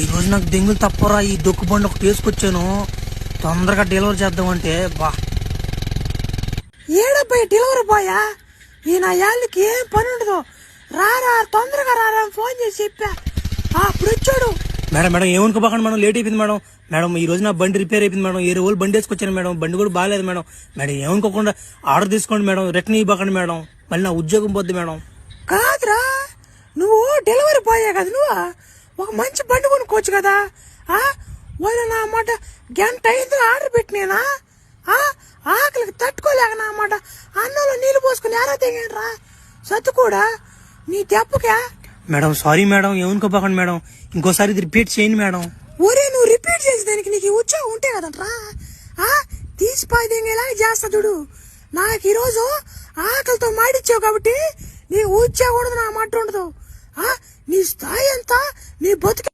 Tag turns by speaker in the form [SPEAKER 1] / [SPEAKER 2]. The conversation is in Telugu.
[SPEAKER 1] ఈ రోజు నాకు దెంగులు తప్పరా. ఈ దొక్కు బండి ఒకటి వేసుకొచ్చాను, తొందరగా డెలివరీ చేద్దామంటే. బా ఏడబ్బాయి డెలివరీ బాయా, ఈ నా యాళ్ళకి ఏం పని ఉండదు. రారా తొందరగా రారా ఫోన్ చేసి చెప్పా. అప్పుడు వచ్చాడు. మేడం మేడం ఏమనుకోబాకండి మేడం, లేట్ అయిపోయింది మేడం. మేడం ఈ రోజు నా బండి రిపేర్ అయిపోయింది మేడం, 7 రోజులు బండి వేసుకొచ్చాను మేడం, బండి కూడా బాగాలేదు మేడం. మేడం ఏమనుకోకుండా ఆర్డర్ తీసుకోండి మేడం, రిటర్న్ ఇవ్వకండి మేడం, మళ్ళీ నా ఉద్యోగం పోద్ది మేడం. కాదురా, నువ్వు డెలివరీ బాయే కదా, నువ్వు ఒక మంచి బండి కొనుక్కోవచ్చు కదా. వాళ్ళు నా మాట గంట అయింది ఆర్డర్ పెట్టినేనా, ఆకలికి తట్టుకోలేక నా మాట అన్నంలో నీళ్లు పోసుకుని ఎరా తెగండ్రా సత్తు కూడా నీ దెబ్బకే. మేడం సారీ మేడం, ఏమనుకోపోకండి మేడం, ఇంకోసారి ఇది రిపీట్ చేయండి మేడం. ఒరే నువ్వు రిపీట్ చేసేదానికి నీకు ఉద్యోగం ఉంటే కదంట్రా, తీసిపోయేలా చేస్తా చూడు. నాకు ఈరోజు ఆకలితో మాడిచ్చావు కాబట్టి నీ ఉద్యోగం ఉండదు, నా మాట ఉండదు. నీ స్థాయి ఎంత, నీ బతుకు